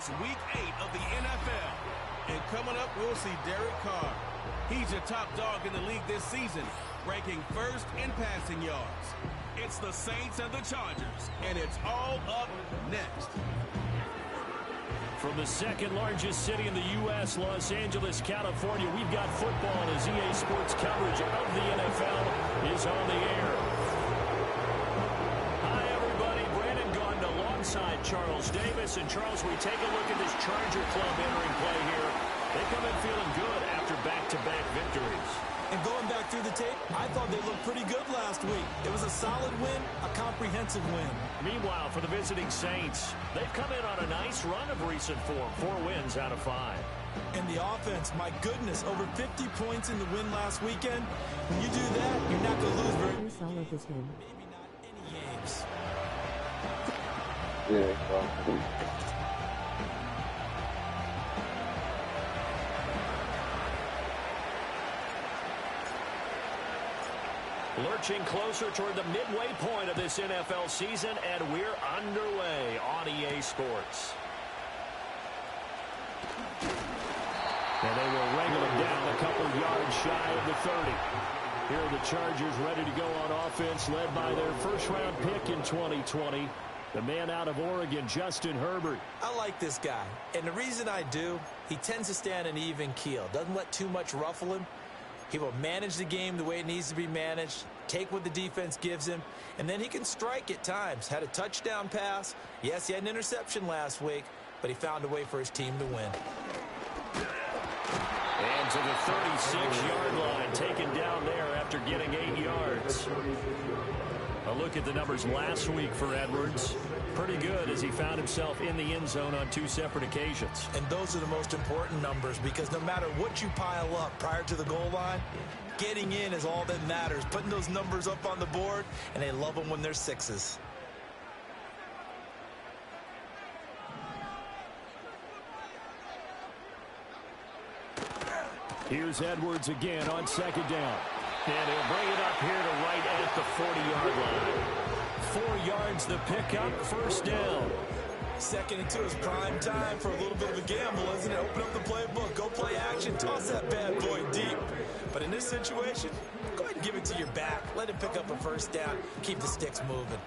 It's Week 8 of the NFL. And coming up, we'll see Derek Carr. He's a top dog in the league this season, ranking first in passing yards. It's the Saints and the Chargers, and it's all up next. From the second largest city in the U.S., Los Angeles, California, we've got football as EA Sports coverage of the NFL is on the air. Hi, everybody. Brandon Gaudin alongside Charles Davis. And, Charles, we take a look at this Charger club entering play here. They come in feeling good after back-to-back victories. And going back through the tape, I thought they looked pretty good last week. It was a solid win, a comprehensive win. Meanwhile, for the visiting Saints, they've come in on a nice run of recent form, 4 wins out of 5. And the offense, my goodness, over 50 points in the win last weekend. When you do that, you're not going to lose very much. Maybe not any games. Lurching closer toward the midway point of this NFL season, and we're underway on EA Sports. And they will wrangle him down a couple yards shy of the 30. Here are the Chargers ready to go on offense, led by their first-round pick in 2020, the man out of Oregon, Justin Herbert. I like this guy, and the reason I do, he tends to stand an even keel, doesn't let too much ruffle him. He will manage the game the way it needs to be managed, take what the defense gives him, and then he can strike at times. Had a touchdown pass. Yes, he had an interception last week, but he found a way for his team to win. And to the 36-yard line, taken down there after getting 8 yards. A look at the numbers last week for Edwards. Pretty good as he found himself in the end zone on 2 separate occasions. And those are the most important numbers because no matter what you pile up prior to the goal line, getting in is all that matters. Putting those numbers up on the board, and they love them when they're 6s. Here's Edwards again on 2nd down. And he'll bring it up here to right at the 40-yard line. 4 yards the pickup, 1st down. 2nd and 2 is prime time for a little bit of a gamble, isn't it? Open up the playbook, go play action, toss that bad boy deep. But in this situation, go ahead and give it to your back. Let him pick up a 1st down, keep the sticks moving.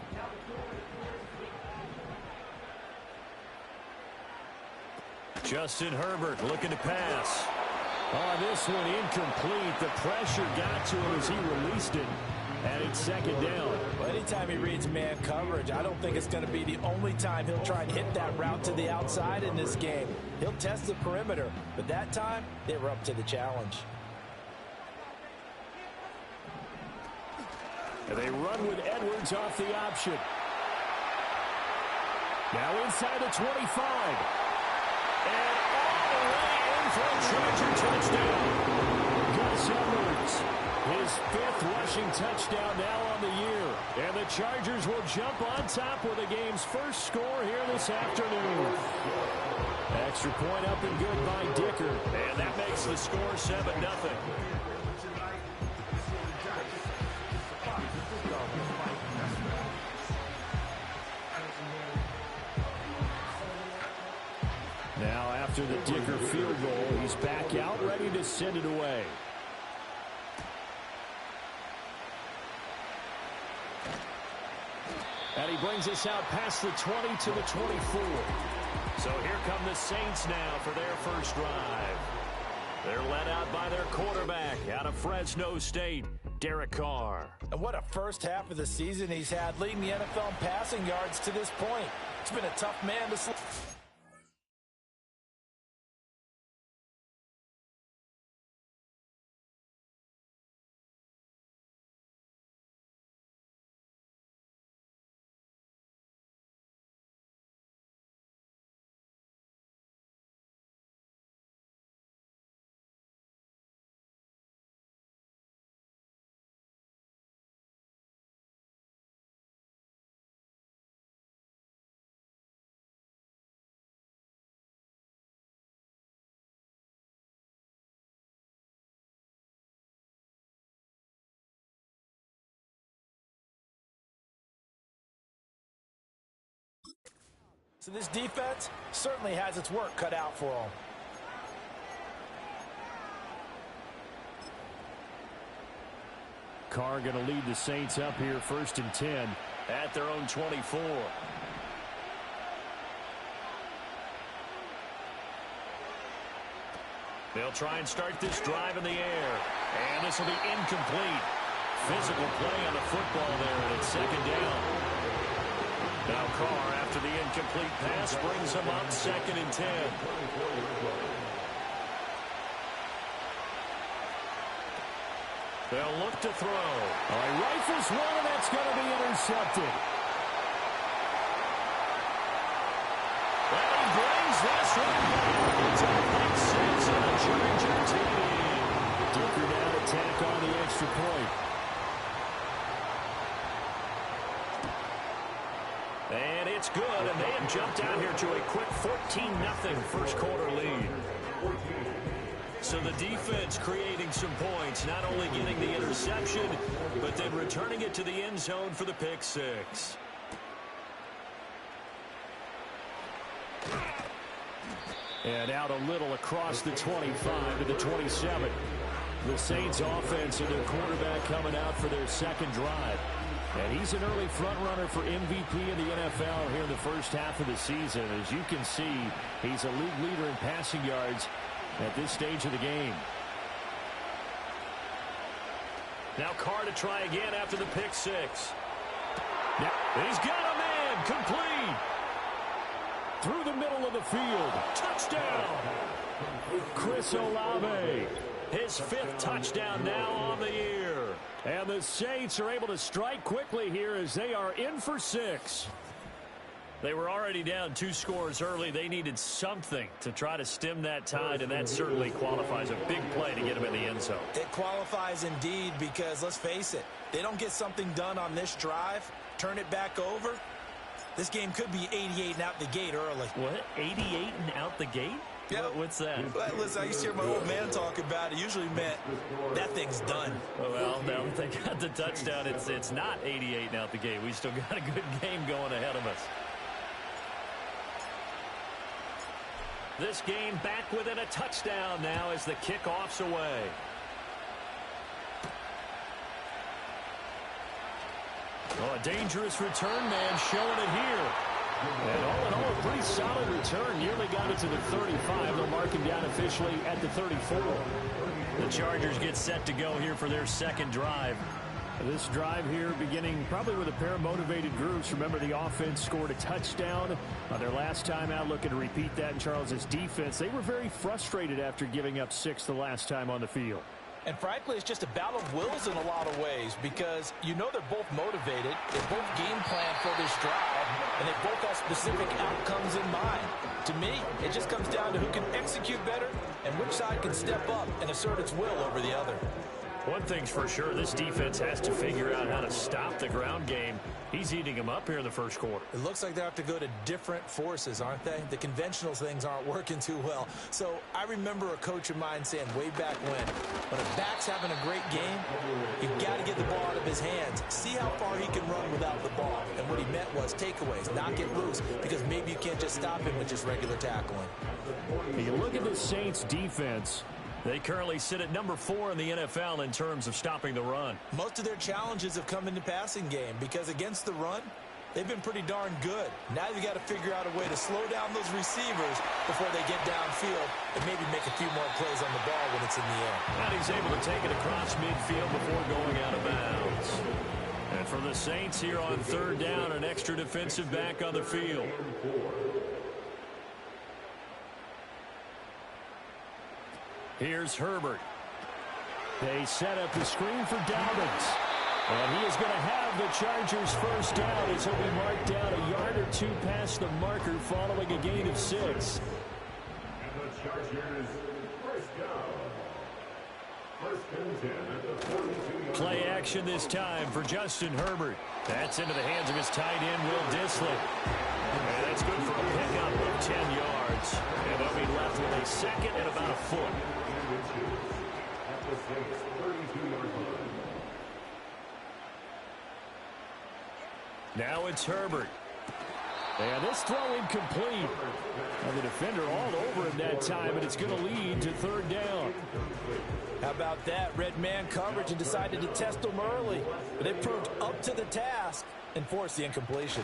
Justin Herbert looking to pass. On this one, incomplete. The pressure got to him as he released it. And it's 2nd down. Well, anytime he reads man coverage, I don't think it's going to be the only time he'll try and hit that route to the outside in this game. He'll test the perimeter, but that time, they were up to the challenge. And they run with Edwards off the option. Now inside the 25. And all the way in for a Charger touchdown. Gus Edwards. His 5th rushing touchdown now on the year. And the Chargers will jump on top with the game's first score here this afternoon. Extra point up and good by Dicker. And that makes the score 7-0. Now after the Dicker field goal, he's back out ready to send it away. And he brings us out past the 20 to the 24. So here come the Saints now for their first drive. They're led out by their quarterback out of Fresno State, Derek Carr. And what a first half of the season he's had, leading the NFL in passing yards to this point. It's been a tough man to So this defense certainly has its work cut out for them. Carr going to lead the Saints up here 1st and 10 at their own 24. They'll try and start this drive in the air. And this will be incomplete. Physical play on the football there, and it's 2nd down. Now Carr, after the incomplete pass, brings him up 2nd and 10. They'll look to throw. All right, rifles one, and that's going to be intercepted. And he brings this one back. It's a big 6 on a Charger team. Dicker down attack on the extra point. And it's good, and they have jumped out here to a quick 14-0 first quarter lead. So the defense creating some points, not only getting the interception, but then returning it to the end zone for the pick 6. And out a little across the 25 to the 27. The Saints offense and their quarterback coming out for their 2nd drive. And he's an early front runner for MVP in the NFL here in the first half of the season. As you can see, he's a league leader in passing yards at this stage of the game. Now Carr to try again after the pick 6. Now, he's got a man complete. Through the middle of the field. Touchdown. Chris Olave. His 5th touchdown now on the year. And the Saints are able to strike quickly here as they are in for 6. They were already down 2 scores early. They needed something to try to stem that tide, and that certainly qualifies a big play to get them in the end zone. It qualifies indeed because, let's face it, they don't get something done on this drive, turn it back over, this game could be 88 and out the gate early. What? 88 and out the gate? Yeah. What's that? Well, listen, I used to hear my old man talk about it. Usually meant that thing's done. Well, now that they got the touchdown, it's not 88 and out the gate. We still got a good game going ahead of us. This game back within a touchdown now as the kickoff's away. Oh, a dangerous return man showing it here. And all in all, a pretty solid return. Nearly got it to the 35. They'll mark him down officially at the 34. The Chargers get set to go here for their 2nd drive. This drive here beginning probably with a pair of motivated groups. Remember, the offense scored a touchdown on their last time out. Looking to repeat that in Charles' defense. They were very frustrated after giving up 6 the last time on the field. And frankly, it's just a battle of wills in a lot of ways because you know they're both motivated, they both game plan for this drive, and they both have specific outcomes in mind. To me, it just comes down to who can execute better and which side can step up and assert its will over the other. One thing's for sure, this defense has to figure out how to stop the ground game. He's eating them up here in the first quarter. It looks like they have to go to different forces, aren't they? The conventional things aren't working too well. So I remember a coach of mine saying way back when a back's having a great game, you've got to get the ball out of his hands. See how far he can run without the ball. And what he meant was takeaways, not get loose, because maybe you can't just stop him with just regular tackling. You look at the Saints defense. They currently sit at number 4 in the NFL in terms of stopping the run. Most of their challenges have come in the passing game because against the run, they've been pretty darn good. Now you've got to figure out a way to slow down those receivers before they get downfield and maybe make a few more plays on the ball when it's in the air. And he's able to take it across midfield before going out of bounds. And for the Saints here on 3rd down, an extra defensive back on the field. Here's Herbert. They set up the screen for Dobbins. And he is going to have the Chargers first down as he'll be marked down a yard or 2 past the marker following a gain of 6. And the Chargers first down. 1st and 10 at the 42-yard Play action this time for Justin Herbert. That's into the hands of his tight end, Will Dissly. And that's good for a pickup of 10 yards. And they'll be left with a 2nd and about a foot. Now it's Herbert. And this throw incomplete. And the defender all over him that time, and it's going to lead to third down. How about that? Red man coverage and decided to test them early. But they proved up to the task and forced the incompletion.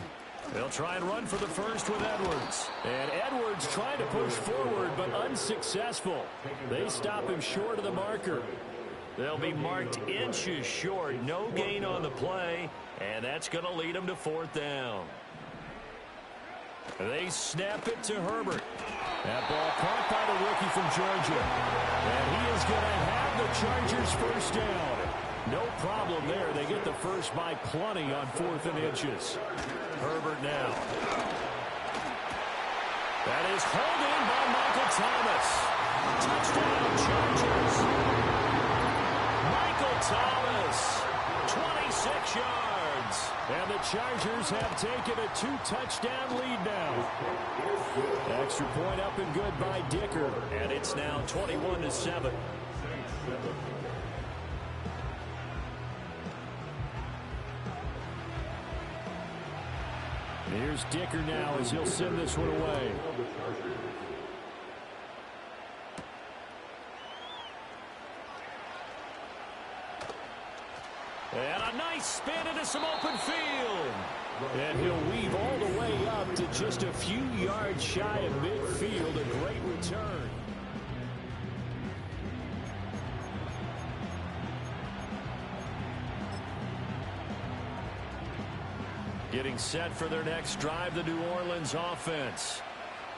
They'll try and run for the first with Edwards. And Edwards trying to push forward, but unsuccessful. They stop him short of the marker. They'll be marked inches short. No gain on the play, and that's going to lead them to fourth down. They snap it to Herbert. That ball caught by the rookie from Georgia. And he is going to have the Chargers first down. No problem there. They get the first by plenty on 4th and inches. Herbert now. That is hauled in by Michael Thomas. Touchdown, Chargers. Michael Thomas, 26 yards. And the Chargers have taken a 2-touchdown lead now. Extra point up and good by Dicker. And it's now 21-7. Here's Dicker now as he'll send this one away. And a nice spin into some open field. And he'll weave all the way up to just a few yards shy of midfield. A great return. Getting set for their next drive, the New Orleans offense.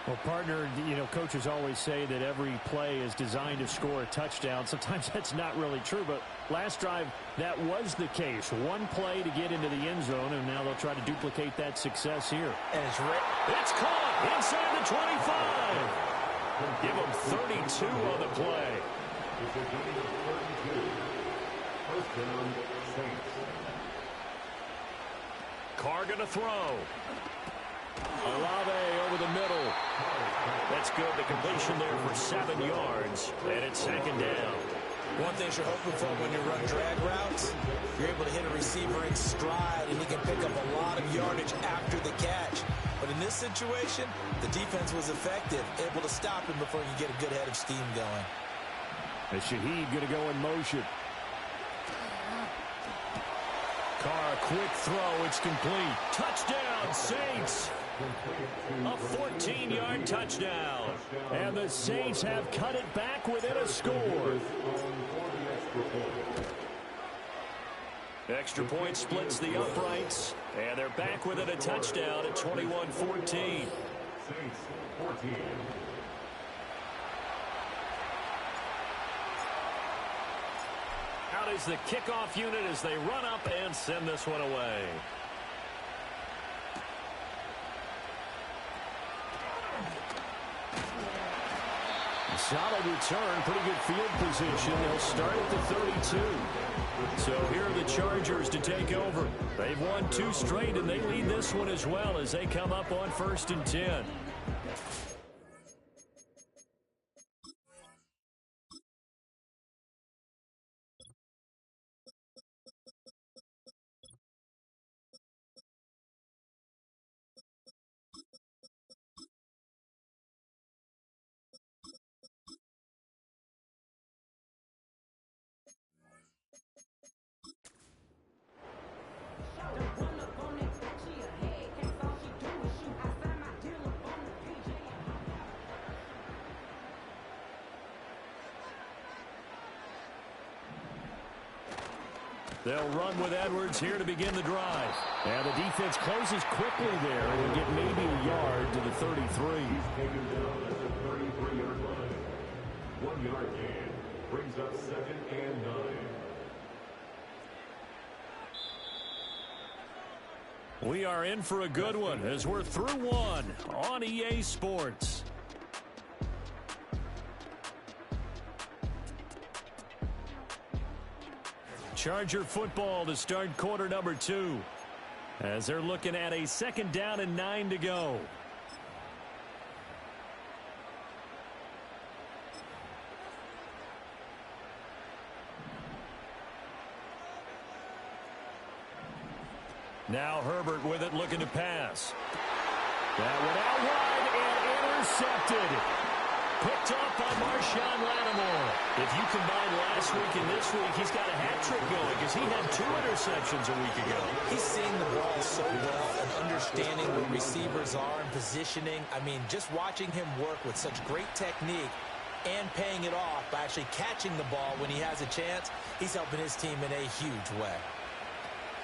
Well, partner, you know, coaches always say that every play is designed to score a touchdown. Sometimes that's not really true, but last drive, that was the case. One play to get into the end zone, and now they'll try to duplicate that success here. And It's caught inside the 25. Give them 32 on the play. First down, Saints. Carr going to throw. Olave over the middle. That's good. The completion there for 7 yards. And it's second down. one thing you're hoping for when you run drag routes, you're able to hit a receiver in stride, and he can pick up a lot of yardage after the catch. But in this situation, the defense was effective, able to stop him before he could get a good head of steam going. And Shaheed going to go in motion. Carr, quick throw. It's complete. Touchdown, Saints. A 14-yard touchdown. And the Saints have cut it back within a score. Extra point splits the uprights. And they're back within a touchdown at 21-14. Saints 14. Out is the kickoff unit as they run up and send this one away. Solid return, pretty good field position. They'll start at the 32. So here are the Chargers to take over. They've won 2 straight, and they lead this one as well as they come up on 1st and 10. They'll run with Edwards here to begin the drive. And the defense closes quickly there, and will get maybe a yard to the 33. He's taken down at the 33-yard line. 1 yard gain brings up 2nd and 9. We are in for a good one as we're through one on EA Sports. Charger football to start quarter number 2 as they're looking at a 2nd down and 9 to go. Now Herbert with it, looking to pass. That went out wide and intercepted. Picked off by Marshawn Lattimore. If you combine last week and this week, he's got a hat trick going because he had 2 interceptions a week ago. He's seeing the ball so well and understanding what receivers are and positioning. I mean, just watching him work with such great technique and paying it off by actually catching the ball when he has a chance, he's helping his team in a huge way.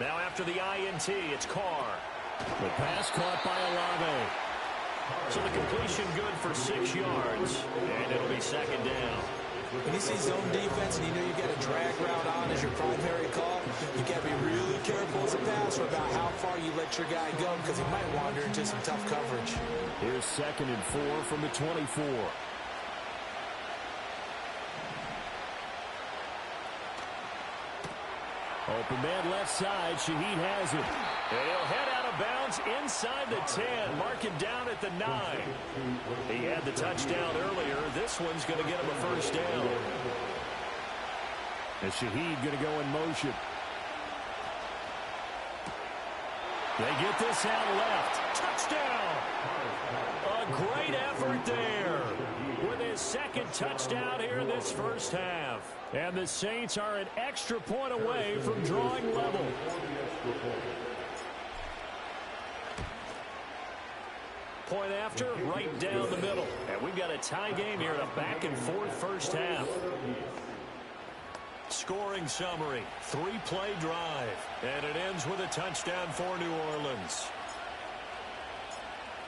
Now after the INT, it's Carr. The pass caught by Olave. So the completion good for 6 yards, and it'll be second down. When you see zone defense and you know you got a drag route on as your primary call, you got to be really careful as a passer about how far you let your guy go because he might wander into some tough coverage. Here's 2nd and 4 from the 24. Open man left side. Shaheed has it. And he'll head out of bounds inside the 10. Mark him down at the 9. He had the touchdown earlier. This one's going to get him a first down. And Shaheed going to go in motion. They get this out left. Touchdown! A great effort there. With his 2nd touchdown here in this first half. And the Saints are an extra point away from drawing level. Point after, right down the middle. And we've got a tie game here in a back-and-forth first half. Scoring summary, 3-play drive. And it ends with a touchdown for New Orleans.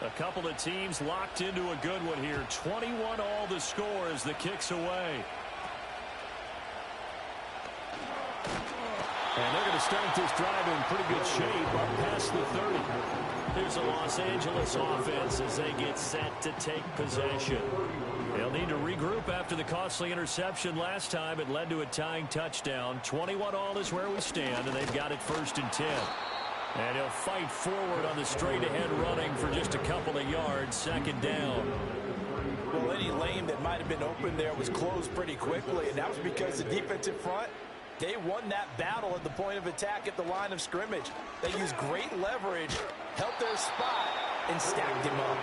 A couple of teams locked into a good one here. 21 all the score as the kick's away. And they're going to start this drive in pretty good shape up past the 30. Here's a Los Angeles offense as they get set to take possession. They'll need to regroup after the costly interception last time. It led to a tying touchdown. 21 all is where we stand, and they've got it 1st and 10. And he'll fight forward on the straight-ahead running for just a couple of yards. 2nd down. Well, any lane that might have been open there was closed pretty quickly, and that was because the defensive front, they won that battle at the point of attack at the line of scrimmage. They used great leverage, held their spot, and stacked him up.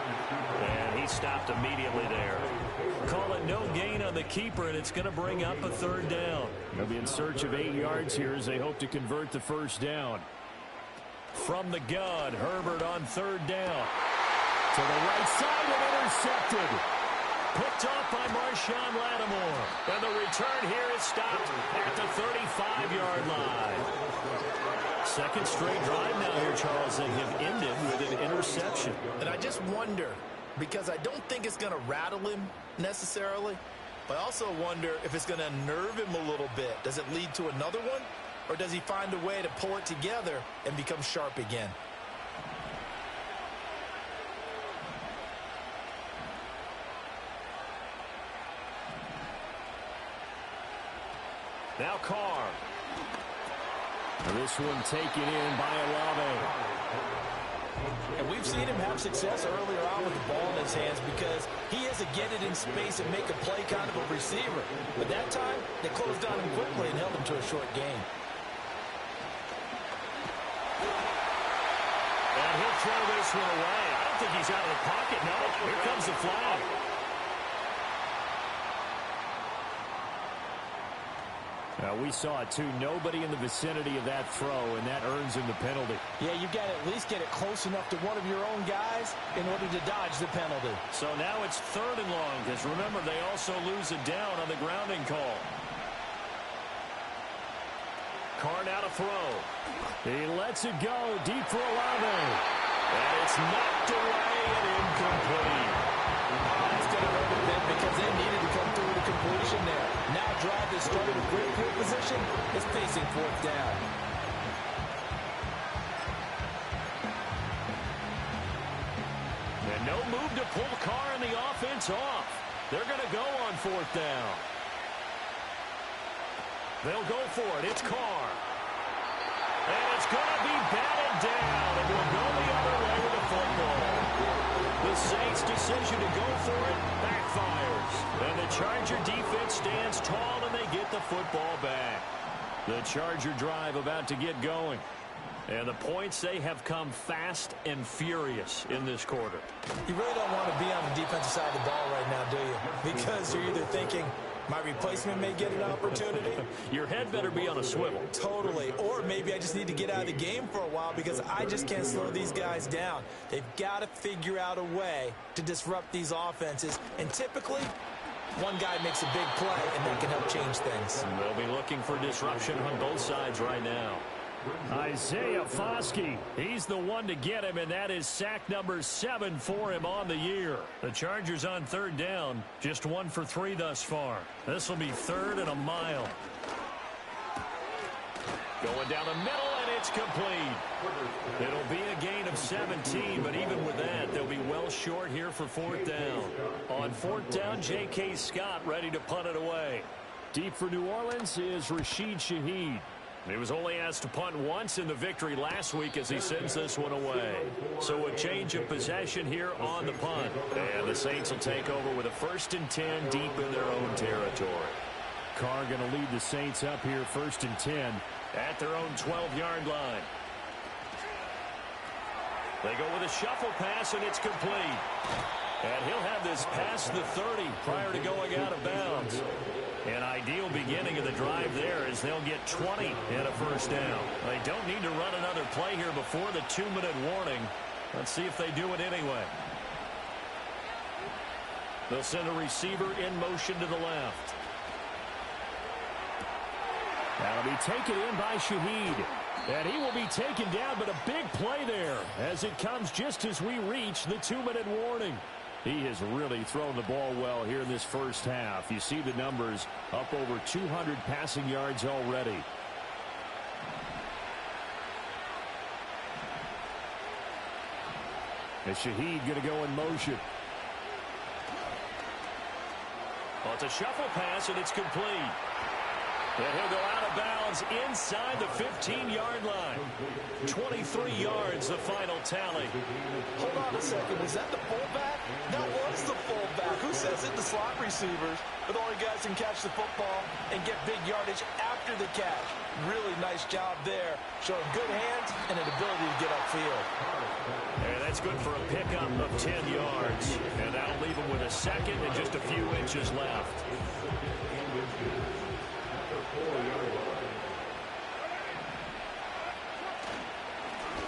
And he stopped immediately there. Call it no gain on the keeper, and it's going to bring up a 3rd down. They'll be in search of 8 yards here as they hope to convert the first down. From the gun, Herbert on 3rd down. To the right side and intercepted. Picked off by Marshawn Lattimore. And the return here is stopped at the 35-yard line. 2nd straight drive now here, Charles, they have ended with an interception. And I just wonder, because I don't think it's going to rattle him necessarily, but I also wonder if it's going to unnerve him a little bit. Does it lead to another one? Or does he find a way to pull it together and become sharp again? Now Carr. This one taken in by Olave. And we've seen him have success earlier on with the ball in his hands because he is a get it in space and make a play kind of a receiver. But that time, they closed on him quickly and held him to a short gain. And he'll throw this one away. I don't think he's out of the pocket. No, here comes the flag. We saw it, too. Nobody in the vicinity of that throw, and that earns him the penalty. Yeah, you've got to at least get it close enough to one of your own guys in order to dodge the penalty. So now it's 3rd and long, because remember, they also lose it down on the grounding call. Carr now to throw. He lets it go deep for Olave. And it's knocked away and incomplete. That's going to hurt a bit because they needed to come through with a completion there. Now drive that started with great field position is facing 4th down. And no move to pull Carr and the offense off. They're going to go on 4th down. They'll go for it. It's Carr. And it's going to be batted down. And we'll go the other way with the football. The Saints' decision to go for it backfires. And the Charger defense stands tall and they get the football back. The Charger drive about to get going. And the points, they have come fast and furious in this quarter. You really don't want to be on the defensive side of the ball right now, do you? Because you're either thinking, my replacement may get an opportunity. Your head better be on a swivel. Totally. Or maybe I just need to get out of the game for a while because I just can't slow these guys down. They've got to figure out a way to disrupt these offenses. And typically, one guy makes a big play, and that can help change things. And they'll be looking for disruption on both sides right now. Isaiah Foskey, he's the one to get him, and that is sack number 7 for him on the year. The Chargers on third down, just 1 for 3 thus far. This will be 3rd and a mile. Going down the middle, and it's complete. It'll be a gain of 17, but even with that, they'll be well short here for 4th down. On 4th down, J.K. Scott ready to punt it away. Deep for New Orleans is Rashid Shaheed. He was only asked to punt once in the victory last week as he sends this one away. So a change of possession here on the punt. And the Saints will take over with a 1st and 10 deep in their own territory. Carr going to lead the Saints up here 1st and 10. At their own 12-yard line. They go with a shuffle pass, and it's complete. And he'll have this past the 30 prior to going out of bounds. An ideal beginning of the drive there as they'll get 20 and a 1st down. They don't need to run another play here before the 2-minute warning. Let's see if they do it anyway. They'll send a receiver in motion to the left. That'll be taken in by Shaheed. And he will be taken down, but a big play there as it comes just as we reach the 2-minute warning. He has really thrown the ball well here in this first half. You see the numbers, up over 200 passing yards already. And Shaheed going to go in motion. Well, it's a shuffle pass, and it's complete. And he'll go out of bounds inside the 15-yard line. 23 yards, the final tally. Hold on a second. Was that the fullback? That was the fullback. Who says it? The slot receivers are the only guys who can catch the football and get big yardage after the catch. Really nice job there. Showing good hands and an ability to get upfield. And that's good for a pickup of 10 yards. And that'll leave him with a 2nd and just a few inches left.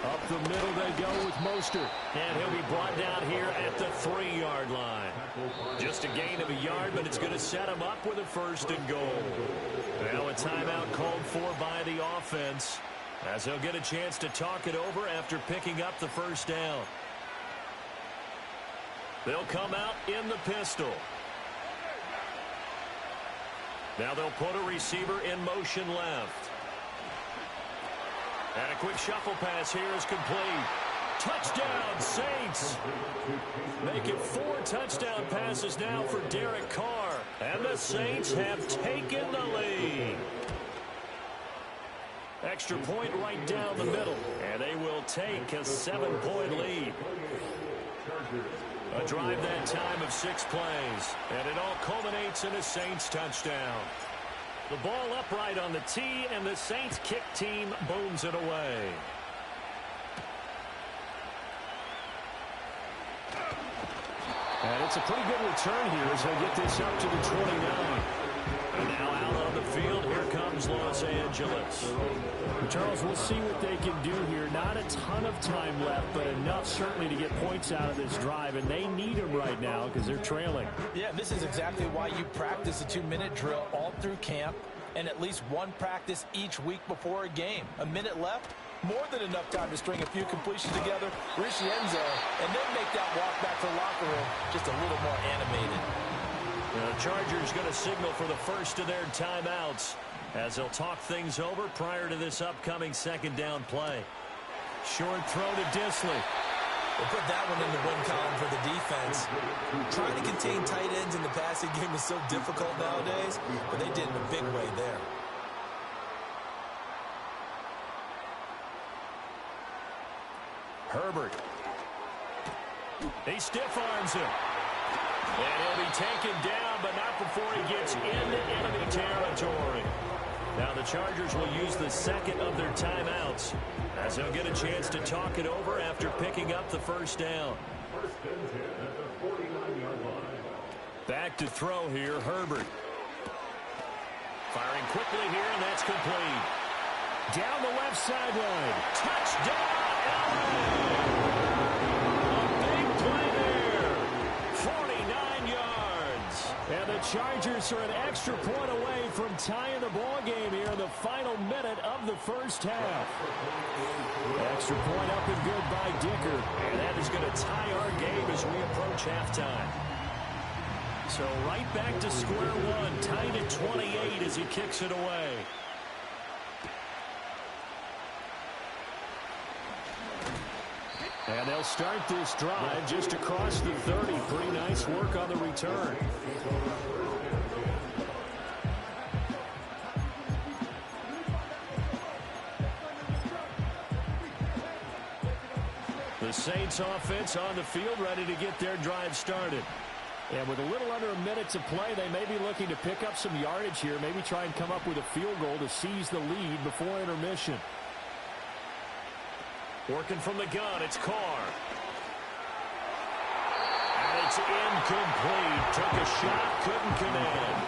Up the middle they go with Mostert. And he'll be brought down here at the 3-yard line. Just a gain of a yard, but it's going to set him up with a 1st and goal. Now a timeout called for by the offense as they'll get a chance to talk it over after picking up the 1st down. They'll come out in the pistol. Now they'll put a receiver in motion left. And a quick shuffle pass here is complete. Touchdown, Saints. Make it 4 touchdown passes now for Derek Carr. And the Saints have taken the lead. Extra point right down the middle. And they will take a 7-point lead. A drive that time of 6 plays. And it all culminates in a Saints touchdown. The ball upright on the tee, and the Saints kick team booms it away. And it's a pretty good return here as they get this up to the 29. And now out on the field, here comes Los Angeles. Charles, we'll see what they can do here. Not a ton of time left, but enough certainly to get points out of this drive, and they need them right now because they're trailing. Yeah, this is exactly why you practice a 2-minute drill all through camp and at least one practice each week before a game. A minute left, more than enough time to string a few completions together, reach the end zone, and then make that walk back to the locker room just a little more animated. The Chargers going to signal for the first of their timeouts as they'll talk things over prior to this upcoming 2nd down play. Short throw to Disley. We'll put that one in the win column for the defense. Trying to contain tight ends in the passing game is so difficult nowadays, but they did in a big way there. Herbert. He stiff arms him. And he'll be taken down, but not before he gets into enemy territory. Now the Chargers will use the second of their timeouts as they'll get a chance to talk it over after picking up the first down. First and 10 at the 49-yard line. Back to throw here, Herbert. Firing quickly here, and that's complete. Down the left sideline. Touchdown, LA! A big play there. 49 yards. And the Chargers are an extra point away from tying the ball game here in the final minute of the first half. Extra point up and good by Dicker. And that is going to tie our game as we approach halftime. So right back to square one, tied at 28 as he kicks it away. And they'll start this drive just across the 30. Pretty nice work on the return. The Saints offense on the field, ready to get their drive started. And with a little under a minute to play, they may be looking to pick up some yardage here. Maybe try and come up with a field goal to seize the lead before intermission. Working from the gun, it's Carr. And it's incomplete. Took a shot, couldn't connect.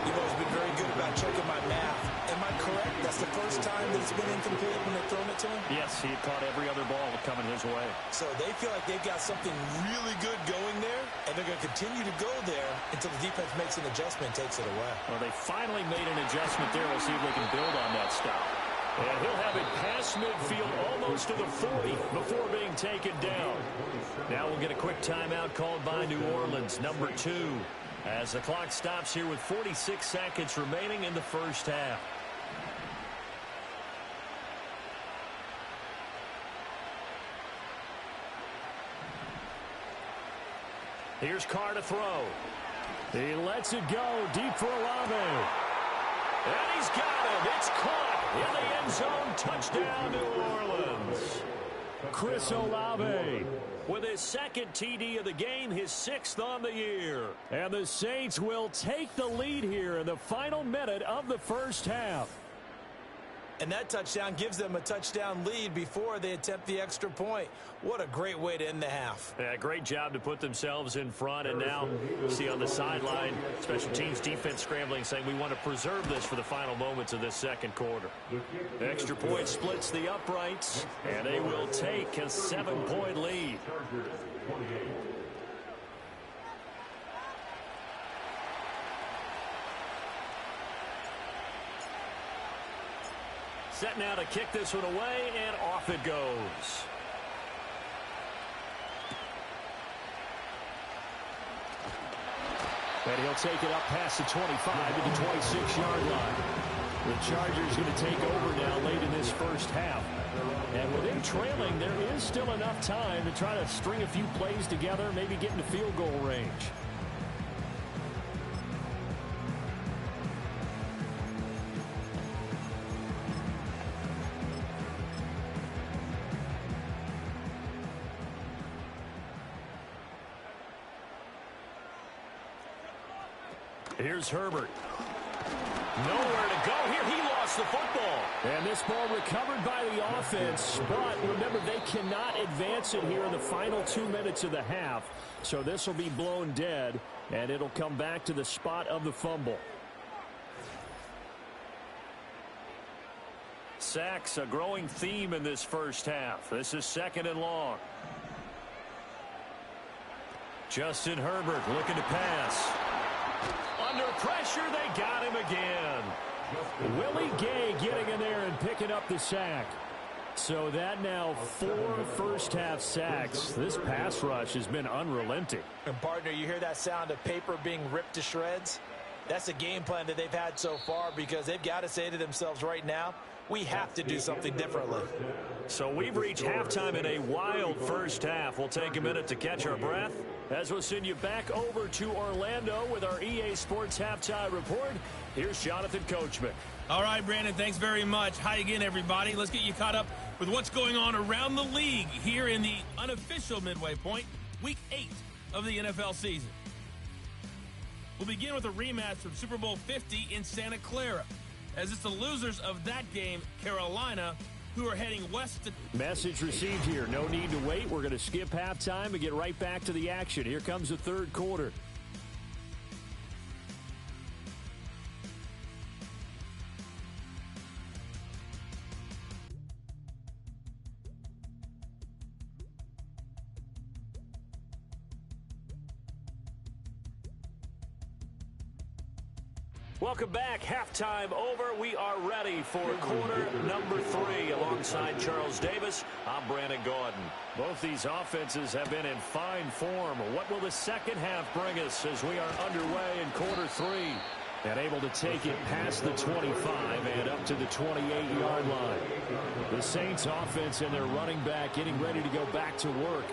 You've always been very good about checking my math. Am I correct? That's the first time that it's been incomplete when they've thrown it to him? Yes, he had caught every other ball coming his way. So they feel like they've got something really good going there, and they're going to continue to go there until the defense makes an adjustment and takes it away. Well, they finally made an adjustment there. We'll see if they can build on that stop. And he'll have it past midfield almost to the 40 before being taken down. Now we'll get a quick timeout called by New Orleans, number 2, as the clock stops here with 46 seconds remaining in the first half. Here's Carr to throw. He lets it go deep for Olave. And he's got it. It's caught in the end zone. Touchdown, New Orleans. Chris Olave with his second TD of the game, his 6th on the year. And the Saints will take the lead here in the final minute of the first half. And that touchdown gives them a touchdown lead before they attempt the extra point. What a great way to end the half. Yeah, great job to put themselves in front. And now, see on the sideline, special teams defense scrambling, saying we want to preserve this for the final moments of this second quarter. The extra point splits the uprights, and they will take a 7-point lead. Set now to kick this one away, and off it goes. And he'll take it up past the 25 to the 26-yard line. The Chargers going to take over now late in this first half. And with them trailing, there is still enough time to try to string a few plays together, maybe get into field goal range. Here's Herbert. Nowhere to go here. He lost the football. And this ball recovered by the offense. But remember, they cannot advance it here in the final 2 minutes of the half. So this will be blown dead, and it'll come back to the spot of the fumble. Sacks, a growing theme in this first half. This is 2nd and long. Justin Herbert looking to pass. Under pressure, they got him again. Willie Gay getting in there and picking up the sack. So that now 4 first-half sacks. This pass rush has been unrelenting. And, partner, you hear that sound of paper being ripped to shreds? That's a game plan that they've had so far because they've got to say to themselves right now, we have to do something differently. So we've reached halftime in a wild first half. We'll take a minute to catch our breath as we'll send you back over to Orlando with our EA Sports Halftime Report. Here's Jonathan Coachman. All right, Brandon, thanks very much. Hi again, everybody. Let's get you caught up with what's going on around the league here in the unofficial midway point, Week 8 of the NFL season. We'll begin with a rematch from Super Bowl 50 in Santa Clara. as it's the losers of that game, Carolina, who are heading west to... Message received here. No need to wait. We're going to skip halftime and get right back to the action. Here comes the third quarter. Welcome back. Halftime over. We are ready for quarter number 3. Alongside Charles Davis, I'm Brandon Gordon. Both these offenses have been in fine form. What will the second half bring us as we are underway in quarter 3? And able to take it past the 25 and up to the 28-yard line. The Saints offense and their running back getting ready to go back to work.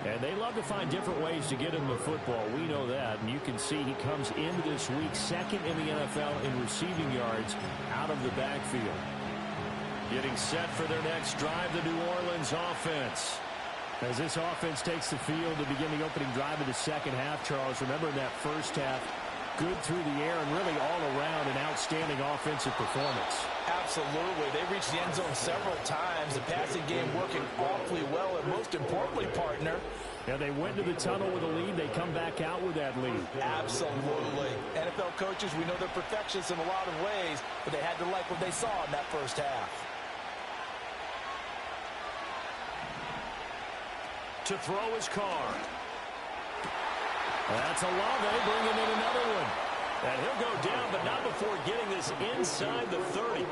And they love to find different ways to get him the football. We know that. And you can see he comes into this week second in the NFL in receiving yards out of the backfield. Getting set for their next drive, the New Orleans offense. As this offense takes the field to begin the opening drive of the second half, Charles, remember in that first half, good through the air and really all around an outstanding offensive performance. Absolutely. They reached the end zone several times. The passing game working awfully well, and most importantly, partner. Yeah, they went to the tunnel with a lead. They come back out with that lead. Absolutely. NFL coaches, we know they're perfectionists in a lot of ways, but they had to like what they saw in that first half. To throw his car. That's Olave bringing in another one. And he'll go down, but not before getting this inside the 30.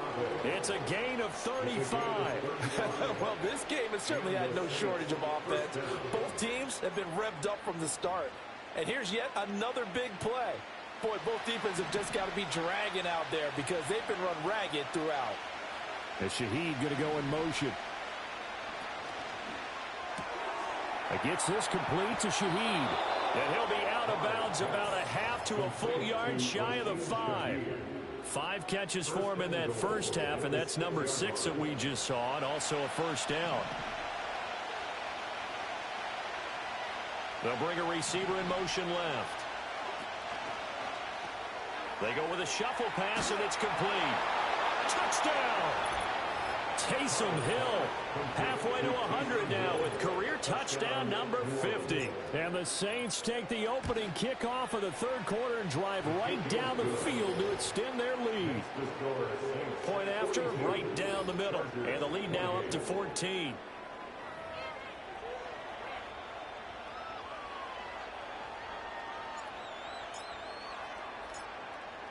It's a gain of 35. Well, this game has certainly had no shortage of offense. Both teams have been revved up from the start. And here's yet another big play. Boy, both defenses have just got to be dragging out there because they've been run ragged throughout. And Shaheed going to go in motion. Gets this complete to Shaheed. And he'll be out of bounds about a half to a full yard shy of the 5. 5 catches for him in that first half, and that's number 6 that we just saw, and also a first down. They'll bring a receiver in motion left. They go with a shuffle pass, and it's complete. Touchdown! Taysom Hill halfway to 100 now with career touchdown number 50. And the Saints take the opening kickoff of the third quarter and drive right down the field to extend their lead. Point after, right down the middle. And the lead now up to 14.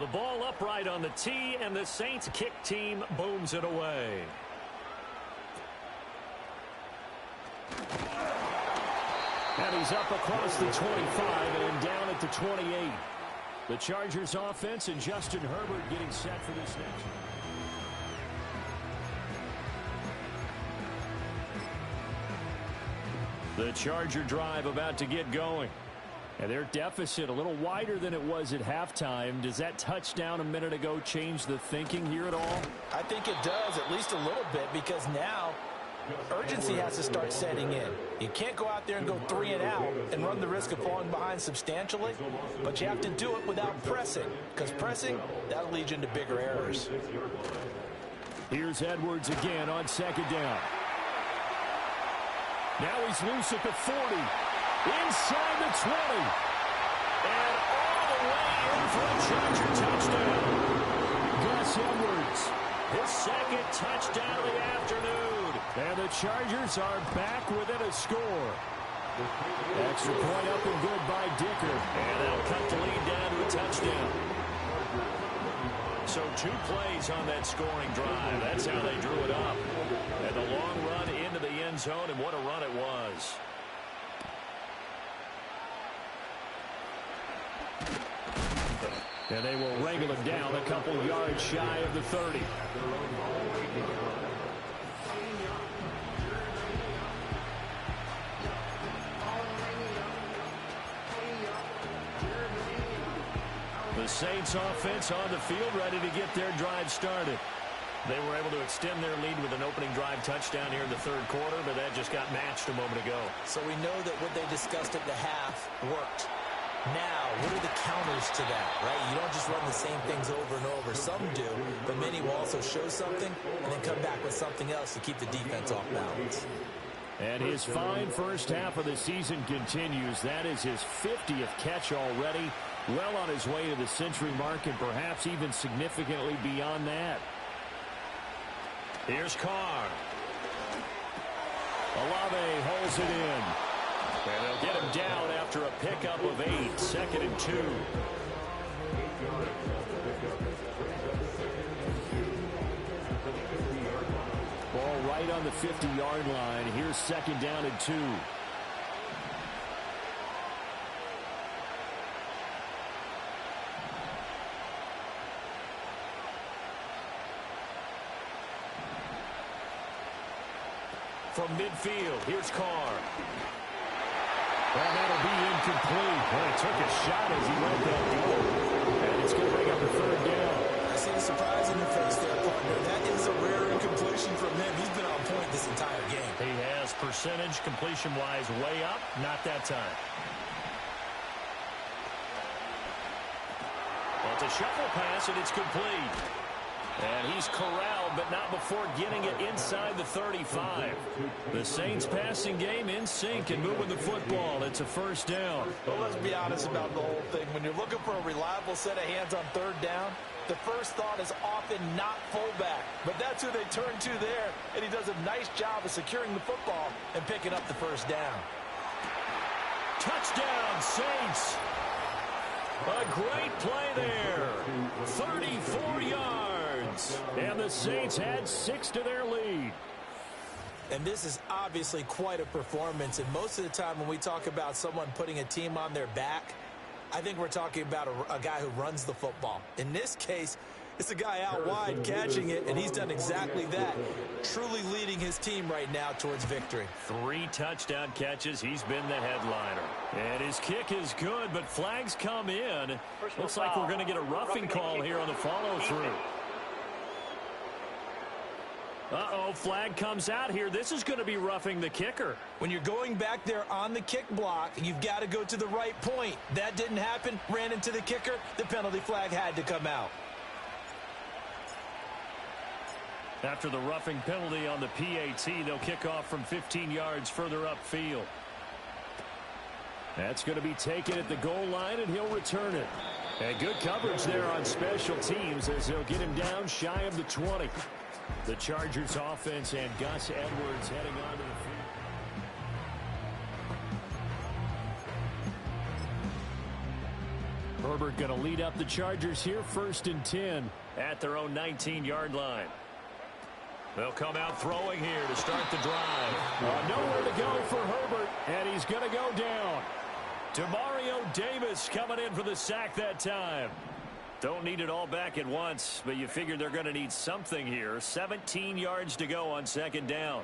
The ball upright on the tee, and the Saints kick team booms it away. And he's up across the 25 and down at the 28. The Chargers offense and Justin Herbert getting set for this next one. The Charger drive about to get going. And their deficit a little wider than it was at halftime. Does that touchdown a minute ago change the thinking here at all? I think it does, at least a little bit, because now urgency has to start setting in. You can't go out there and go 3 and out and run the risk of falling behind substantially, but you have to do it without pressing, because pressing, that'll lead you into bigger errors. Here's Edwards again on second down. Now he's loose at the 40. Inside the 20. And all the way in for a Charger touchdown. Gus Edwards, his second touchdown of the afternoon. And the Chargers are back within a score. Extra point up and good by Dicker. And they'll cut the lead down to a touchdown. So 2 plays on that scoring drive. That's how they drew it up. And the long run into the end zone, and what a run it was. And they will wrangle him down a couple yards shy of the 30. The Saints offense on the field ready to get their drive started. They were able to extend their lead with an opening drive touchdown here in the third quarter, but that just got matched a moment ago. So we know that what they discussed at the half worked. Now, what are the counters to that, right? You don't just run the same things over and over. Some do, but many will also show something and then come back with something else to keep the defense off balance. And his fine first half of the season continues. That is his 50th catch already. Well on his way to the century mark and perhaps even significantly beyond that. Here's Carr. Olave holds it in. And they'll get him down after a pickup of 8, 2nd and 2. Ball right on the 50-yard line. Here's 2nd down and 2. From midfield, here's Carr. And that'll be incomplete. Well, he took a shot as he let that go. And it's going to bring up a 3rd down. I see the surprise in your face there, partner. That is a rare incompletion from him. He's been on point this entire game. He has percentage completion-wise way up. Not that time. Well, it's a shuffle pass, and it's complete. And he's corralled, but not before getting it inside the 35. The Saints passing game in sync and moving the football. It's a 1st down. Well, let's be honest about the whole thing. When you're looking for a reliable set of hands on 3rd down, the first thought is often not fullback. But that's who they turn to there, and he does a nice job of securing the football and picking up the 1st down. Touchdown, Saints. A great play there. 34 yards. And the Saints add 6 to their lead. And this is obviously quite a performance. And most of the time when we talk about someone putting a team on their back, I think we're talking about a guy who runs the football. In this case, it's a guy out wide catching it, and he's done exactly that, truly leading his team right now towards victory. 3 touchdown catches. He's been the headliner. And his kick is good, but flags come in. Looks like we're going to get a roughing call here on the follow-through. Uh-oh, flag comes out here. This is going to be roughing the kicker. When you're going back there on the kick block, you've got to go to the right point. That didn't happen. Ran into the kicker. The penalty flag had to come out. After the roughing penalty on the PAT, they'll kick off from 15 yards further upfield. That's going to be taken at the goal line, and he'll return it. And good coverage there on special teams as they'll get him down shy of the 20. The Chargers offense and Gus Edwards heading onto the field. Herbert going to lead up the Chargers here, 1st and 10. At their own 19-yard line. They'll come out throwing here to start the drive. Nowhere to go for Herbert, and he's going to go down. Demario Davis coming in for the sack that time. Don't need it all back at once, but you figure they're going to need something here. 17 yards to go on 2nd down.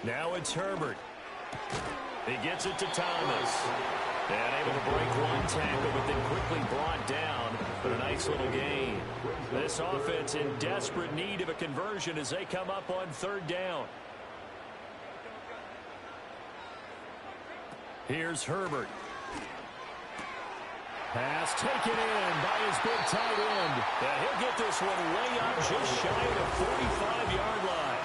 Now it's Herbert. He gets it to Thomas. And able to break one tackle, but then quickly brought down. But a nice little gain. This offense in desperate need of a conversion as they come up on 3rd down. Here's Herbert. Pass taken in by his big tight end. And he'll get this one way up just shy of the 45-yard line.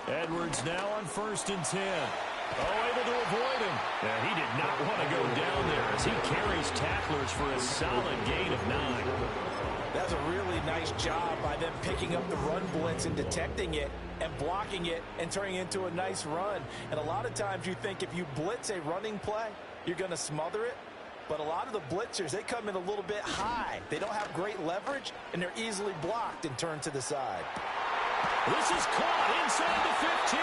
Edwards now on 1st and 10. Oh, able to avoid him. Yeah, he did not want to go down there as he carries tacklers for a solid gain of 9. That's a really nice job by them picking up the run blitz and detecting it and blocking it and turning it into a nice run. And a lot of times you think if you blitz a running play, you're going to smother it. But a lot of the blitzers, they come in a little bit high. They don't have great leverage, and they're easily blocked and turned to the side. This is caught inside the 15.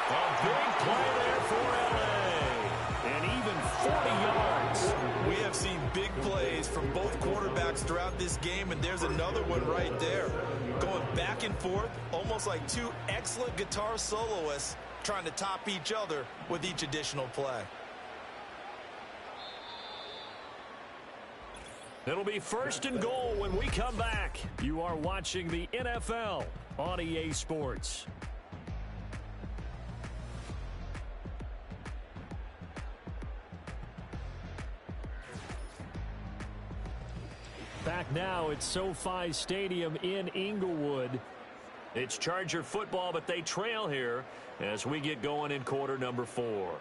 A big play there for L.A. And even 40 yards. We have seen big plays from both quarterbacks throughout this game, and there's another one right there. Going back and forth, almost like 2 excellent guitar soloists trying to top each other with each additional play. It'll be 1st and goal when we come back. You are watching the NFL on EA Sports. back now at SoFi Stadium in Inglewood. It's Charger football, but they trail here as we get going in quarter number 4.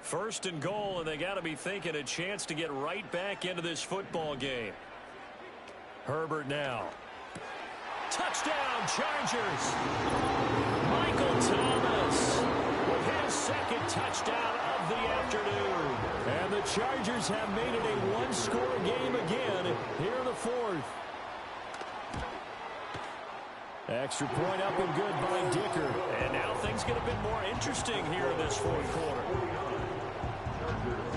First and goal, and they got to be thinking a chance to get right back into this football game. Herbert now. Touchdown, Chargers. Michael Thomas with his second touchdown of the afternoon. And the Chargers have made it a one-score game again here in the 4th. Extra point up and good by Dicker. And now things get a bit more interesting here in this 4th quarter.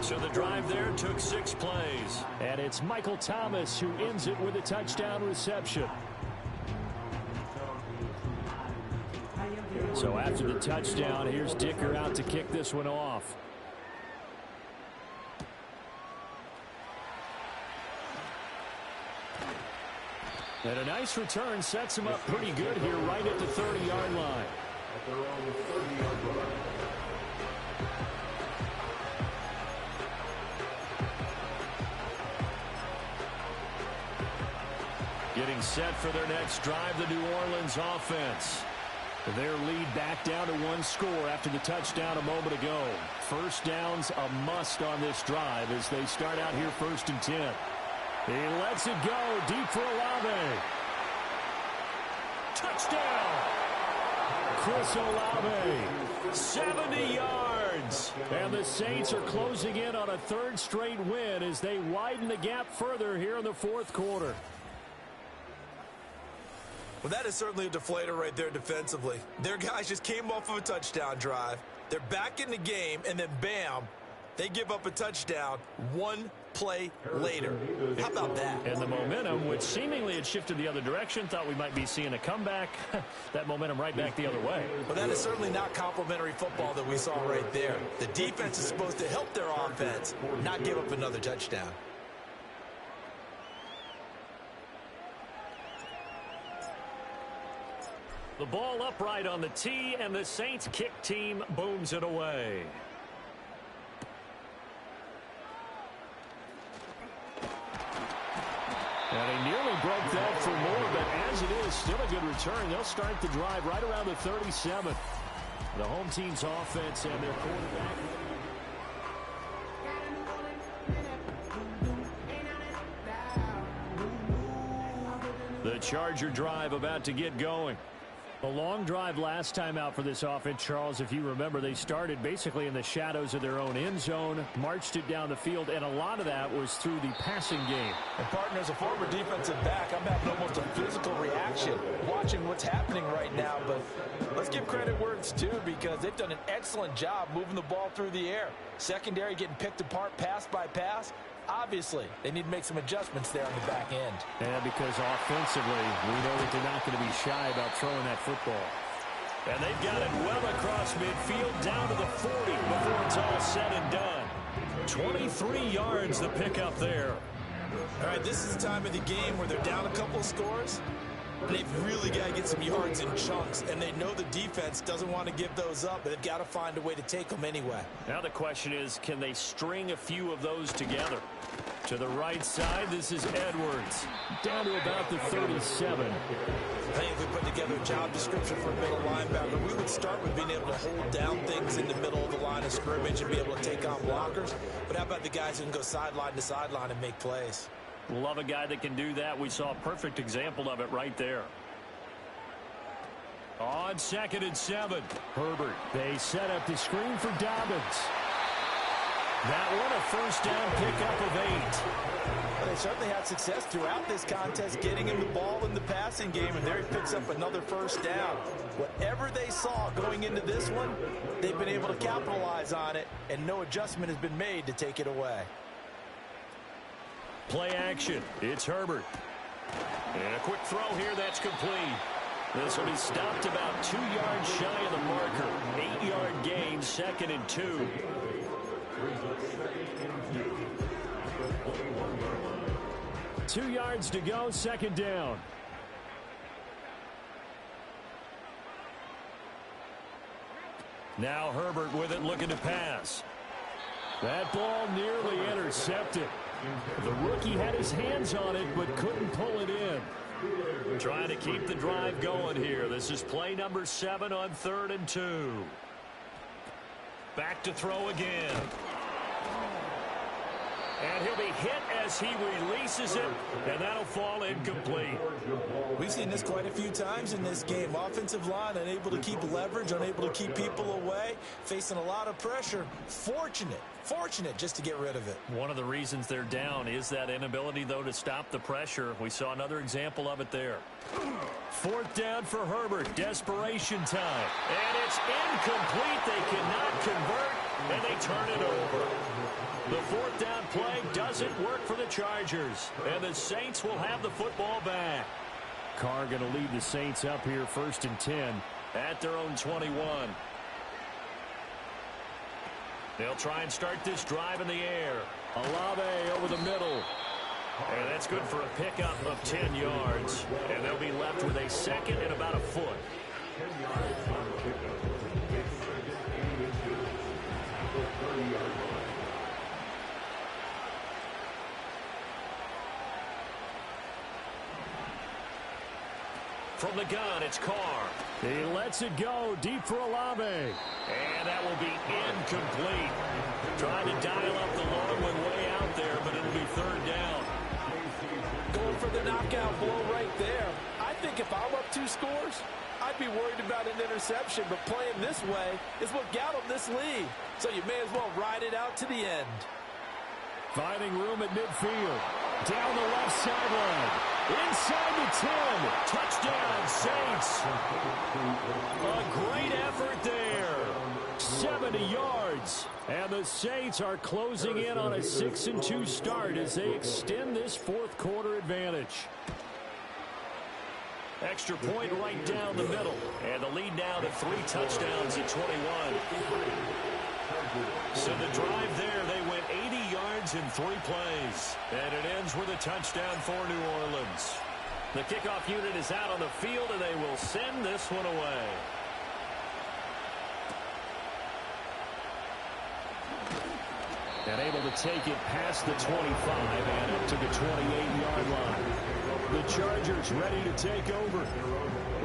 So the drive there took 6 plays. And it's Michael Thomas who ends it with a touchdown reception. So after the touchdown, here's Dicker out to kick this one off. And a nice return sets him up pretty good here right at the 30-yard line. At their own 30-yard line. Getting set for their next drive, the New Orleans offense. Their lead back down to 1 score after the touchdown a moment ago. First down's a must on this drive as they start out here 1st and 10. He lets it go deep for Olave. Touchdown! Chris Olave. 70 yards. And the Saints are closing in on a 3rd straight win as they widen the gap further here in the 4th quarter. Well, that is certainly a deflator right there defensively. Their guys just came off of a touchdown drive. They're back in the game, and then bam, they give up a touchdown 1 play later. How about that? And the momentum, which seemingly had shifted the other direction, thought we might be seeing a comeback. That momentum right back the other way. Well, that is certainly not complimentary football that we saw right there. The defense is supposed to help their offense, not give up another touchdown. The ball upright on the tee, and the Saints kick team booms it away. And he nearly broke that for more, but as it is, still a good return. They'll start the drive right around the 37. The home team's offense and their quarterback. The Charger drive about to get going. A long drive last time out for this offense, Charles. If you remember, they started basically in the shadows of their own end zone, marched it down the field, and a lot of that was through the passing game. And, partner, as a former defensive back, I'm having almost a physical reaction watching what's happening right now. But let's give credit where it's due because they've done an excellent job moving the ball through the air. Secondary getting picked apart pass by pass. Obviously, they need to make some adjustments there on the back end. Yeah, because offensively, we know that they're not going to be shy about throwing that football. And they've got it well across midfield down to the 40 before it's all said and done. 23 yards the pickup there. All right, this is the time of the game where they're down a couple of scores. They've really got to get some yards in chunks, and they know the defense doesn't want to give those up, but they've got to find a way to take them anyway. Now the question is, can they string a few of those together? To the right side, this is Edwards. Down to about the 37. I think if we put together a job description for a middle linebacker, we would start with being able to hold down things in the middle of the line of scrimmage and be able to take on blockers. But how about the guys who can go sideline to sideline and make plays? Love a guy that can do that. We saw a perfect example of it right there. On 2nd and 7. Herbert. They set up the screen for Dobbins. That one a first down pickup of 8. Well, they certainly had success throughout this contest getting him the ball in the passing game, and there he picks up another first down. Whatever they saw going into this one, they've been able to capitalize on it, and no adjustment has been made to take it away. Play action. It's Herbert. And a quick throw here that's complete. This will be stopped about 2 yards shy of the marker. 8-yard gain, 2nd and 2. Two yards to go, 2nd down. Now Herbert with it, looking to pass. That ball nearly intercepted. The rookie had his hands on it, but couldn't pull it in. Trying to keep the drive going here. This is play number 7 on 3rd and 2. Back to throw again. And he'll be hit as he releases it, and that'll fall incomplete. We've seen this quite a few times in this game. Offensive line unable to keep leverage, unable to keep people away, facing a lot of pressure. Fortunate just to get rid of it. One of the reasons they're down is that inability, though, to stop the pressure. We saw another example of it there. 4th down for Herbert. Desperation time. And it's incomplete. They cannot convert, and they turn it over. The 4th down play doesn't work for the Chargers, and the Saints will have the football back. Carr going to lead the Saints up here 1st and 10. At their own 21. They'll try and start this drive in the air. Olave over the middle. And that's good for a pickup of 10 yards. And they'll be left with a 2nd and about a foot. 10 yards on the pickup. It's 2nd and 2. At the 30-yard line. From the gun, it's Carr. He lets it go deep for Olave. And that will be incomplete. Trying to dial up the long one way out there, but it'll be 3rd down. Going for the knockout blow right there. I think if I'm up 2 scores, I'd be worried about an interception, but playing this way is what got them this lead. So you may as well ride it out to the end. Finding room at midfield. Down the left sideline. Inside the 10. Touchdown, Saints. A great effort there. 70 yards. And the Saints are closing in on a 6-2 start as they extend this 4th quarter advantage. Extra point right down the middle. And the lead now to 3 touchdowns at 21. So the drive there, they went 80 yards in 3 plays. And it ends with a touchdown for New Orleans. The kickoff unit is out on the field, and they will send this one away. And able to take it past the 25 and up to the 28-yard line. The Chargers ready to take over.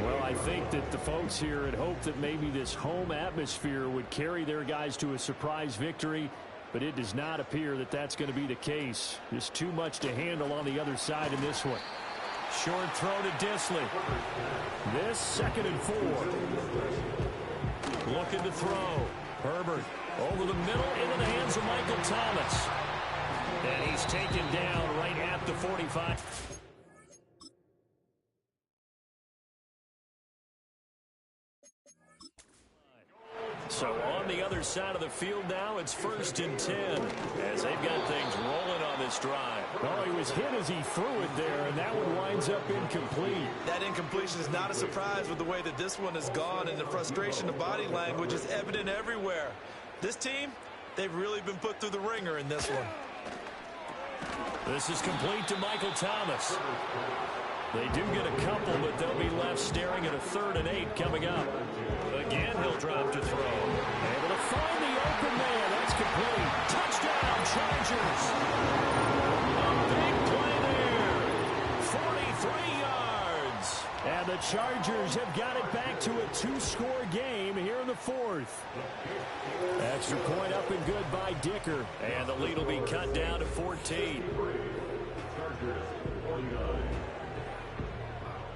Well, I think that the folks here had hoped that maybe this home atmosphere would carry their guys to a surprise victory, but it does not appear that that's going to be the case. Just too much to handle on the other side in this one. Short throw to Disley. This 2nd and 4. Looking to throw. Herbert over the middle into the hands of Michael Thomas. And he's taken down right at the 45. So on the other side of the field now, it's 1st and 10 as they've got things rolling on this drive. Oh, he was hit as he threw it there, and that one winds up incomplete. That incompletion is not a surprise with the way that this one has gone, and the frustration of body language is evident everywhere. This team, they've really been put through the ringer in this one. This is complete to Michael Thomas. They do get a couple, but they'll be left staring at a 3rd and 8 coming up. Again, he'll drop to throw. Able to find the open man. That's complete. Touchdown, Chargers. A big play there. 43 yards. And the Chargers have got it back to a 2-score game here in the 4th. Extra point up and good by Dicker. And the lead will be cut down to 14.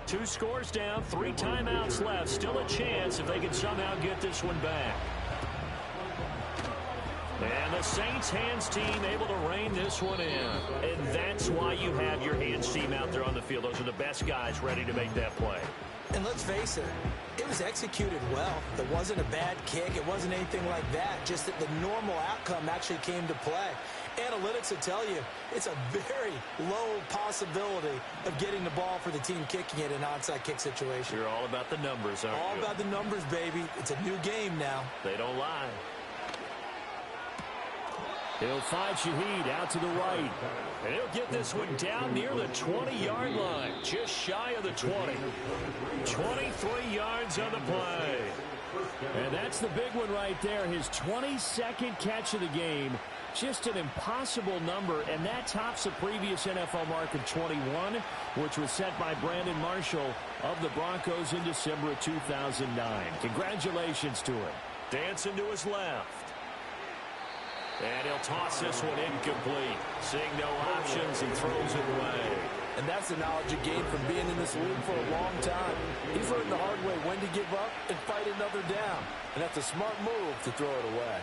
2 scores down, 3 timeouts left. Still a chance if they can somehow get this one back. And the Saints hands team able to rein this one in. And that's why you have your hands team out there on the field. Those are the best guys ready to make that play. And let's face it, it was executed well. It wasn't a bad kick. It wasn't anything like that. Just that the normal outcome actually came to play. Analytics will tell you it's a very low possibility of getting the ball for the team kicking it in an onside kick situation. You're all about the numbers, aren't you? All about the numbers, baby. It's a new game now. They don't lie. He'll find Shaheed out to the right. And he'll get this one down near the 20-yard line, just shy of the 20. 23 yards on the play. And that's the big one right there. His 22nd catch of the game. Just an impossible number, and that tops the previous NFL mark of 21, which was set by Brandon Marshall of the Broncos in December of 2009. Congratulations to him. Dancing to his left. And he'll toss this one incomplete. Seeing no options, he throws it away. And that's the knowledge he gained from being in this league for a long time. He's learned the hard way when to give up and fight another down. And that's a smart move to throw it away.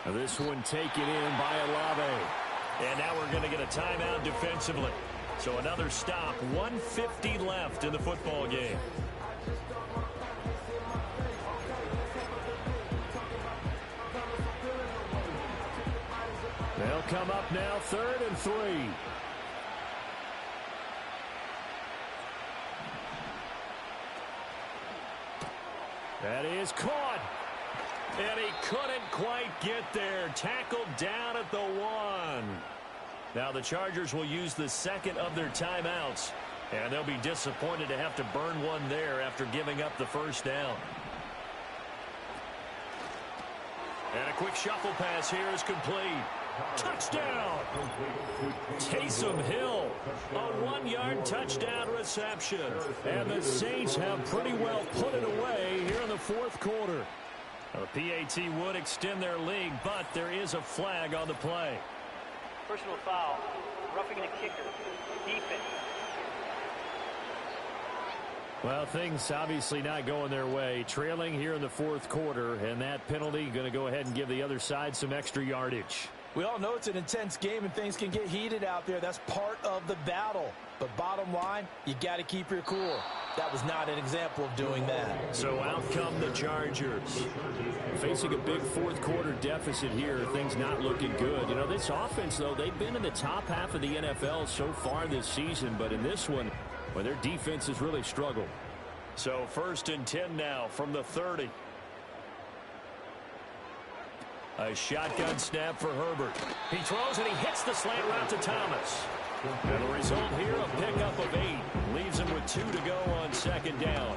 This one taken in by Olave. And now we're going to get a timeout defensively. So another stop, 1:50 left in the football game. They'll come up now, 3rd and 3. That is caught. And he couldn't quite get there. Tackled down at the 1. Now the Chargers will use the second of their timeouts. And they'll be disappointed to have to burn one there after giving up the first down. And a quick shuffle pass here is complete. Touchdown! Taysom Hill, a 1-yard touchdown reception. And the Saints have pretty well put it away here in the 4th quarter. The PAT would extend their lead, but there is a flag on the play. Personal foul, roughing the kicker, defense. Well, things obviously not going their way. Trailing here in the 4th quarter, and that penalty going to go ahead and give the other side some extra yardage. We all know it's an intense game and things can get heated out there. That's part of the battle. But bottom line, you got to keep your cool. That was not an example of doing that. So out come the Chargers. Facing a big 4th quarter deficit here, things not looking good. You know, this offense, though, they've been in the top half of the NFL so far this season. But in this one, well, their defense has really struggled. So 1st and 10 now from the 30. A shotgun snap for Herbert. He throws and he hits the slant route to Thomas. And the result here, a pickup of 8. Leaves him with 2 to go on 2nd down.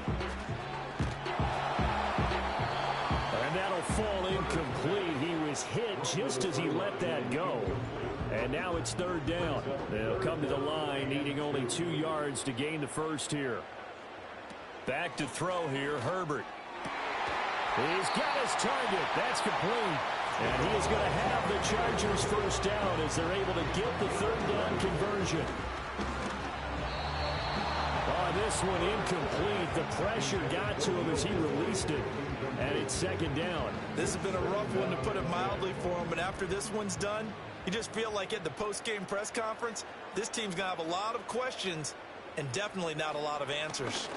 And that'll fall incomplete. He was hit just as he let that go. And now it's 3rd down. They'll come to the line, needing only 2 yards to gain the first here. Back to throw here, Herbert. He's got his target. That's complete. And he is going to have the Chargers first down as they're able to get the 3rd down conversion. Oh, this one incomplete. The pressure got to him as he released it. And it's 2nd down. This has been a rough one, to put it mildly, for him. But after this one's done, you just feel like at the post-game press conference, this team's going to have a lot of questions and definitely not a lot of answers.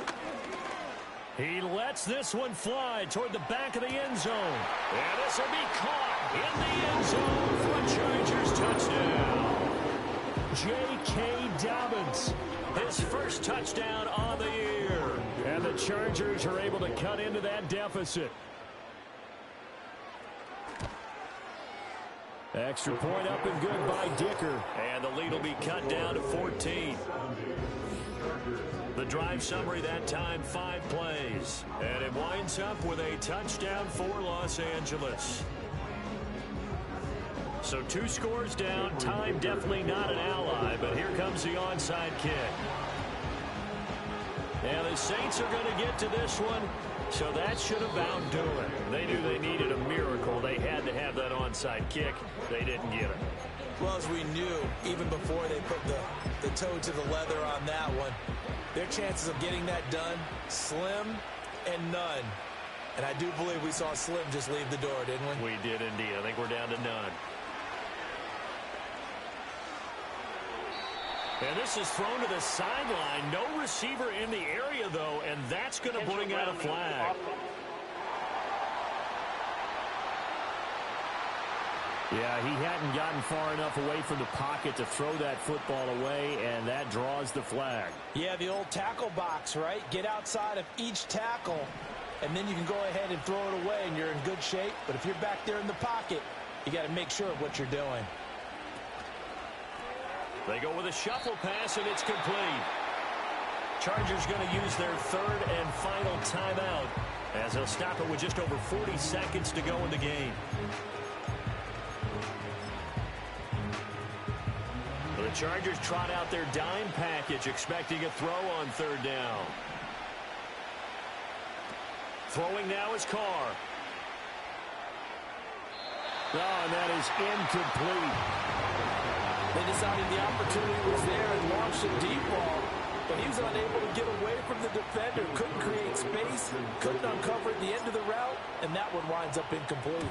He lets this one fly toward the back of the end zone. And this will be caught in the end zone for a Chargers touchdown. J.K. Dobbins, his first touchdown on the year. And the Chargers are able to cut into that deficit. Extra point up and good by Dicker. And the lead will be cut down to 14. The drive summary that time, 5 plays. And it winds up with a touchdown for Los Angeles. So 2 scores down. Time definitely not an ally, but here comes the onside kick. And the Saints are going to get to this one, so that should about do it. They knew they needed a miracle. They had to have that onside kick. They didn't get it. Well, as we knew, even before they put the toe to the leather on that one, their chances of getting that done, slim and none. And I do believe we saw Slim just leave the door, didn't we? We did indeed. I think we're down to none. And this is thrown to the sideline. No receiver in the area, though, and that's going to bring out a flag. Yeah, he hadn't gotten far enough away from the pocket to throw that football away, and that draws the flag. Yeah, the old tackle box, right? Get outside of each tackle, and then you can go ahead and throw it away, and you're in good shape. But if you're back there in the pocket, you got to make sure of what you're doing. They go with a shuffle pass, and it's complete. Chargers going to use their third and final timeout as they'll stop it with just over 40 seconds to go in the game. The Chargers trot out their dime package, expecting a throw on third down. Throwing now is Carr. Oh, and that is incomplete. They decided the opportunity was there and launched a deep ball, but he was unable to get away from the defender, couldn't create space, couldn't uncover at the end of the route, and that one winds up incomplete.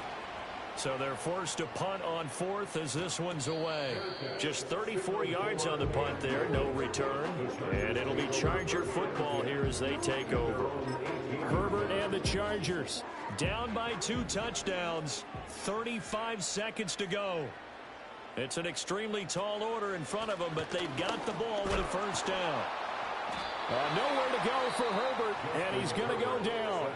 So they're forced to punt on fourth as this one's away. Just 34 yards on the punt there, no return. And it'll be Charger football here as they take over. Herbert and the Chargers down by 2 touchdowns, 35 seconds to go. It's an extremely tall order in front of them, but they've got the ball with a first down. Nowhere to go for Herbert, and he's going to go down.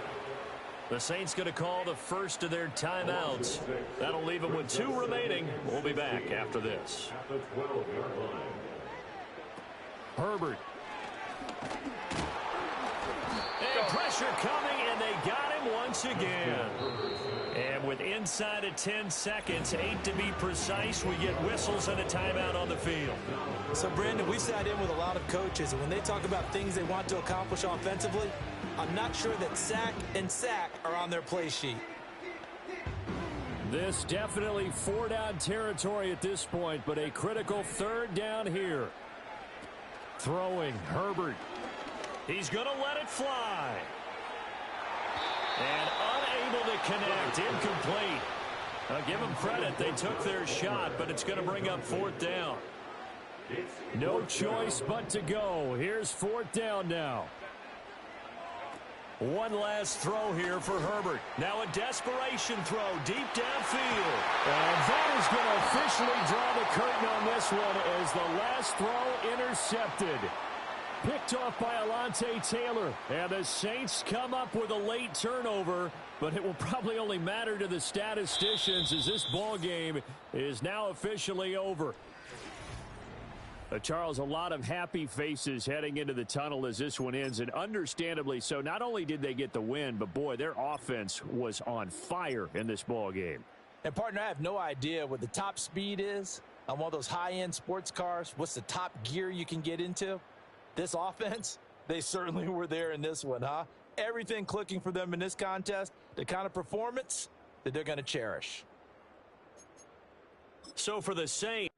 The Saints going to call the first of their timeouts. That'll leave them with 2 remaining. We'll be back after this. Herbert. And pressure coming, and they got him once again. And with inside of 10 seconds, 8 to be precise, we get whistles and a timeout on the field. So, Brandon, we sat in with a lot of coaches, and when they talk about things they want to accomplish offensively, I'm not sure that sack and sack are on their play sheet. This definitely 4-down territory at this point, but a critical third down here. Throwing, Herbert. He's going to let it fly. And unable to connect, incomplete. I'll give them credit. They took their shot, but it's going to bring up 4th down. No choice but to go. Here's 4th down now. One last throw here for Herbert. Now a desperation throw deep downfield. And that is going to officially draw the curtain on this one as the last throw intercepted. Picked off by Alontae Taylor. And the Saints come up with a late turnover, but it will probably only matter to the statisticians as this ball game is now officially over. Charles, a lot of happy faces heading into the tunnel as this one ends, and understandably so. Not only did they get the win, but, boy, their offense was on fire in this ball game. And, partner, I have no idea what the top speed is on one of those high-end sports cars. What's the top gear you can get into? This offense, they certainly were there in this one, huh? Everything clicking for them in this contest, the kind of performance that they're going to cherish. So for the Saints,